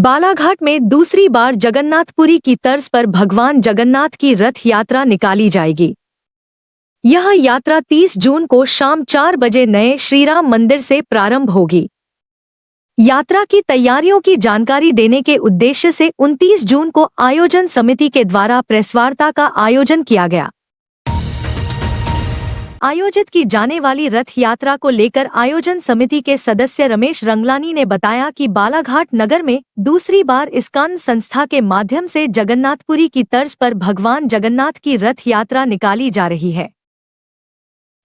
बालाघाट में दूसरी बार जगन्नाथपुरी की तर्ज पर भगवान जगन्नाथ की रथ यात्रा निकाली जाएगी। यह यात्रा 30 जून को शाम 4 बजे नए श्रीराम मंदिर से प्रारंभ होगी। यात्रा की तैयारियों की जानकारी देने के उद्देश्य से 29 जून को आयोजन समिति के द्वारा प्रेसवार्ता का आयोजन किया गया। आयोजित की जाने वाली रथ यात्रा को लेकर आयोजन समिति के सदस्य रमेश रंगलानी ने बताया कि बालाघाट नगर में दूसरी बार इस्कॉन संस्था के माध्यम से जगन्नाथपुरी की तर्ज पर भगवान जगन्नाथ की रथ यात्रा निकाली जा रही है।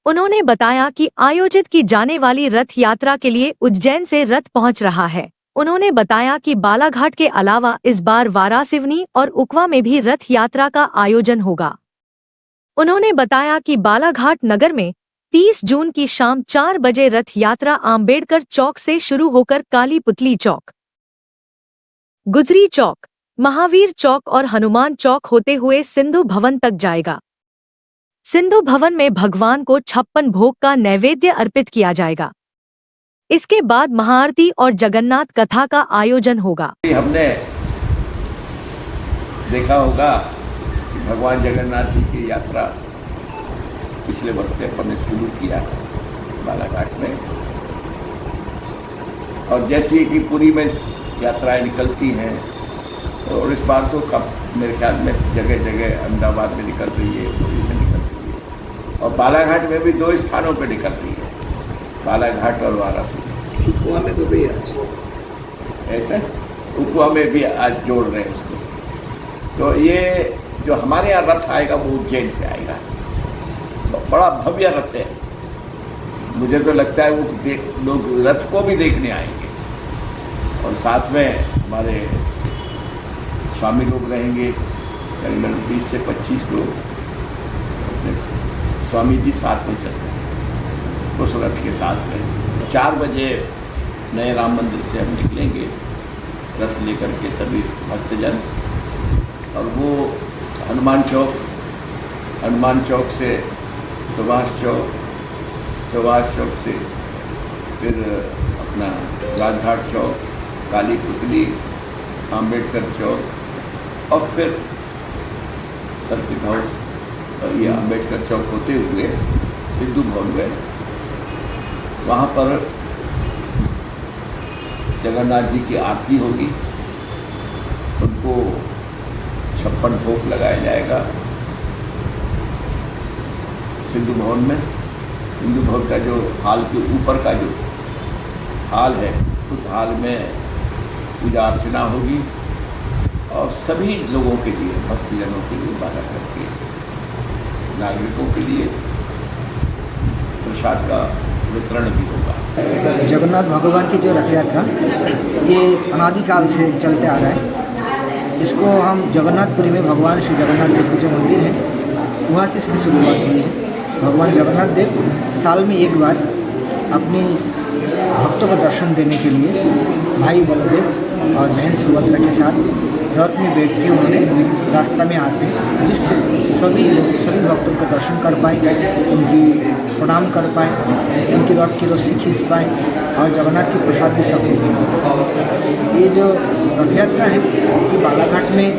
उन्होंने बताया कि आयोजित की जाने वाली रथ यात्रा के लिए उज्जैन से रथ पहुंच रहा है। उन्होंने बताया कि बालाघाट के अलावा इस बार वारासिवनी और उकवा में भी रथ यात्रा का आयोजन होगा। उन्होंने बताया कि बालाघाट नगर में 30 जून की शाम 4 बजे रथ यात्रा आंबेडकर चौक से शुरू होकर काली पुतली चौक, गुजरी चौक, महावीर चौक और हनुमान चौक होते हुए सिंधु भवन तक जाएगा। सिंधु भवन में भगवान को 56 भोग का नैवेद्य अर्पित किया जाएगा। इसके बाद महाआरती और जगन्नाथ कथा का आयोजन होगा। हमने देखा होगा भगवान जगन्नाथ जी की यात्रा पिछले वर्ष से अपन ने शुरू किया बालाघाट में, और जैसे कि पुरी में यात्राएं निकलती हैं और इस बार तो कब मेरे ख्याल में जगह जगह अहमदाबाद में निकल रही है, पुरी में निकल रही है, और बालाघाट में भी 2 स्थानों पर निकल रही है, बालाघाट और वाराणसी। उकवा में तो भी ऐसा उकवा में भी आज जोड़ रहे हैं उसको। तो ये जो हमारे यहाँ रथ आएगा वो उज्जैन से आएगा, बड़ा भव्य रथ है। मुझे तो लगता है वो लोग रथ को भी देखने आएंगे, और साथ में हमारे स्वामी लोग रहेंगे, करीबन 20 से 25 लोग स्वामी जी साथ में चल रहे हैं उस रथ के साथ में। 4 बजे नए राम मंदिर से हम निकलेंगे रथ लेकर के सभी भक्तजन, और वो हनुमान चौक से सुभाष चौक से फिर अपना राजघाट चौक, काली पुतली, आंबेडकर चौक, और फिर सर्किट हाउस और ये आंबेडकर चौक होते हुए सिंधु भवन में, वहाँ पर जगन्नाथ जी की आरती होगी, उनको 56 भोग लगाया जाएगा सिंधु भवन में। सिंधु भवन का जो हाल के ऊपर का जो हाल है, उस हाल में पूजा अर्चना होगी, और सभी लोगों के लिए, भक्तजनों के लिए, बालाघाट के नागरिकों के लिए प्रसाद का वितरण भी होगा। जगन्नाथ भगवान की जो रथ यात्रा ये अनादिकाल से चलते आ रहा है। इसको हम जगन्नाथपुरी में भगवान श्री जगन्नाथ देव के जो मंदिर है वहाँ से इसकी शुरुआत हुई है। भगवान जगन्नाथ देव साल में एक बार अपने भक्तों को दर्शन देने के लिए भाई बलदेव और बहन सुभद्रा के साथ रथ में बैठ के उन्होंने रास्ता में आते हैं, जिससे सभी भक्तों का दर्शन कर पाए, उनकी प्रणाम कर पाए, उनकी रथ की रस्सी खींच पाए और जगन्नाथ की प्रसाद भी सबको दें। ये जो रथ यात्रा है ये बालाघाट में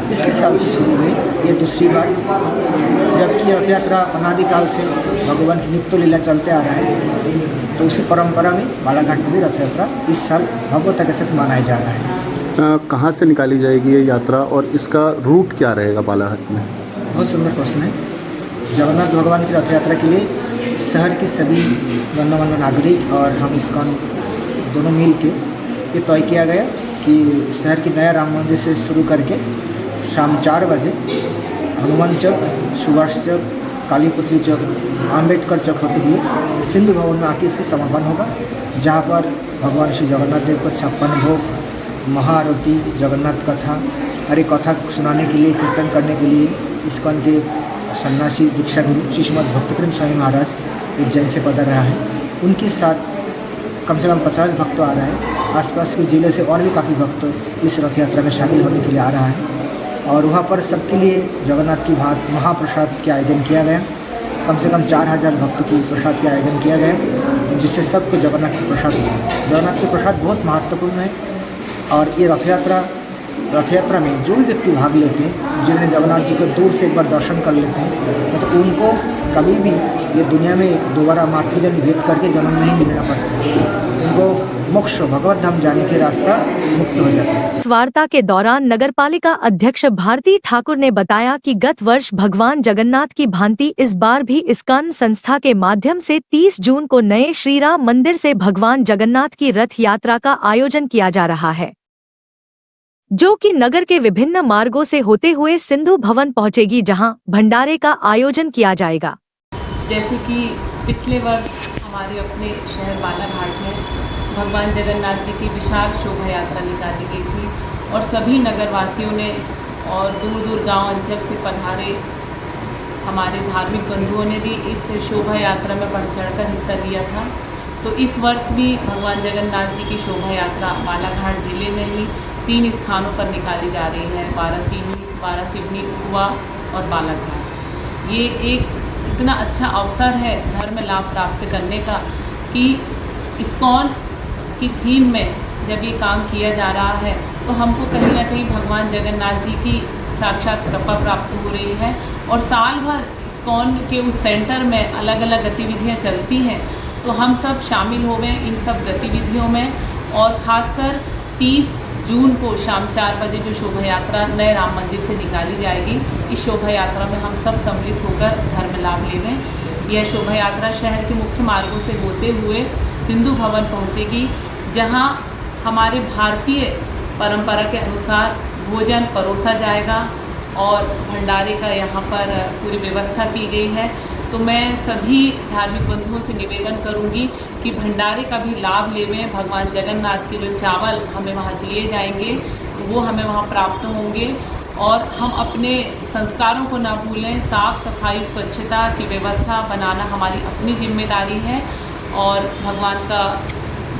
पिछले साल से शुरू हुई, ये दूसरी बार, जबकि रथ यात्रा अनादिकाल से भगवान की नित्य लीला चलते आ रहा है। तो उसी परंपरा में बालाघाट में भी रथ यात्रा इस साल भगवता के साथ मनाया जा रहा है। कहाँ से निकाली जाएगी ये यात्रा और इसका रूट क्या रहेगा बालाघाट में? बहुत सुंदर प्रश्न है। जगन्नाथ भगवान की रथ यात्रा के लिए शहर के सभी गणमान्य नागरिक और हम इस्कॉन दोनों मिल के ये तय किया गया कि शहर के नया राम मंदिर से शुरू करके शाम 4 बजे हनुमान चौक, सुभाष चौक, काली पुतली चौक, आंबेडकर चौक होते हुए सिंधु भवन में आके इसका समापन होगा, जहाँ पर भगवान श्री जगन्नाथ देव को 56 भोग, महाआरती, जगन्नाथ कथा और ये कथा सुनाने के लिए, कीर्तन करने के लिए इस्कॉन के सन्यासी दीक्षा गुरु श्री श्रीमद भक्तप्रेम स्वामी महाराज उज्जैन से पधार रहा है। उनके साथ कम से कम 50 भक्त आ रहा है। आसपास के जिले से और भी काफ़ी भक्त इस रथ यात्रा में शामिल होने के लिए आ रहा है, और वहाँ पर सबके लिए जगन्नाथ की भात महाप्रसाद के आयोजन किया गया। कम से कम 4000 भक्तों की प्रसाद का आयोजन किया गया, जिससे सबको जगन्नाथ की प्रसाद बहुत महत्वपूर्ण है। और ये रथ यात्रा में जो भी व्यक्ति भाग लेते हैं, जिन्होंने जगन्नाथ जी को दूर से एक बार दर्शन कर लेते हैं, तो उनको कभी भी ये दुनिया में दोबारा मातृजन्म भेद करके जन्म नहीं लेना पड़ता है। उनको मोक्ष भगवत धाम जाने के रास्ता मुक्त हो जाता है। वार्ता के दौरान नगरपालिका अध्यक्ष भारती ठाकुर ने बताया कि गत वर्ष भगवान जगन्नाथ की भांति इस बार भी इस्कॉन संस्था के माध्यम से 30 जून को नए श्री राम मंदिर से भगवान जगन्नाथ की रथ यात्रा का आयोजन किया जा रहा है, जो कि नगर के विभिन्न मार्गों से होते हुए सिंधु भवन पहुंचेगी, जहां भंडारे का आयोजन किया जाएगा। जैसे कि पिछले वर्ष हमारे अपने शहर बालाघाट में भगवान जगन्नाथ जी की विशाल शोभा यात्रा निकाली गई थी और सभी नगरवासियों ने और दूर दूर गांव अंचल से पधारे हमारे धार्मिक बंधुओं ने भी इस शोभा यात्रा में बढ़ चढ़कर हिस्सा लिया था। तो इस वर्ष भी भगवान जगन्नाथ जी की शोभा यात्रा बालाघाट जिले में ही 3 स्थानों पर निकाली जा रही है, बारासिवनी, उवा और बालाघाट। ये एक इतना अच्छा अवसर है धर्म लाभ प्राप्त करने का कि इस्कॉन की थीम में जब ये काम किया जा रहा है तो हमको कहीं ना कहीं भगवान जगन्नाथ जी की साक्षात कृपा प्राप्त हो रही है और साल भर इस्कॉन के उस सेंटर में अलग अलग गतिविधियाँ चलती हैं, तो हम सब शामिल हो गए इन सब गतिविधियों में। और ख़ासकर 30 जून को शाम 4 बजे जो शोभा यात्रा नए राम मंदिर से निकाली जाएगी, इस शोभा यात्रा में हम सब सम्मिलित होकर धर्म लाभ लेंगे। यह शोभा यात्रा शहर के मुख्य मार्गों से होते हुए सिंधु भवन पहुंचेगी, जहां हमारे भारतीय परंपरा के अनुसार भोजन परोसा जाएगा और भंडारे का यहाँ पर पूरी व्यवस्था की गई है। तो मैं सभी धार्मिक बंधुओं से निवेदन करूंगी कि भंडारे का भी लाभ लेवें। भगवान जगन्नाथ के जो चावल हमें वहाँ दिए जाएंगे वो हमें वहाँ प्राप्त होंगे और हम अपने संस्कारों को ना भूलें। साफ सफाई स्वच्छता की व्यवस्था बनाना हमारी अपनी जिम्मेदारी है और भगवान का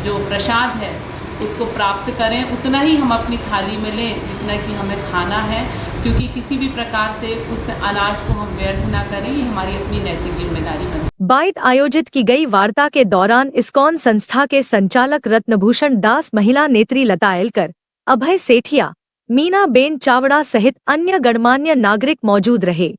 जो प्रसाद है उसको प्राप्त करें, उतना ही हम अपनी थाली में लें जितना कि हमें खाना है, क्योंकि किसी भी प्रकार से उस अनाज को हम व्यर्थ ना करें। ये हमारी अपनी नैतिक जिम्मेदारी है। बाइट आयोजित की गई वार्ता के दौरान इस्कॉन संस्था के संचालक रत्नभूषण दास, महिला नेत्री लता एलकर, अभय सेठिया, मीना बेन चावड़ा सहित अन्य गणमान्य नागरिक मौजूद रहे।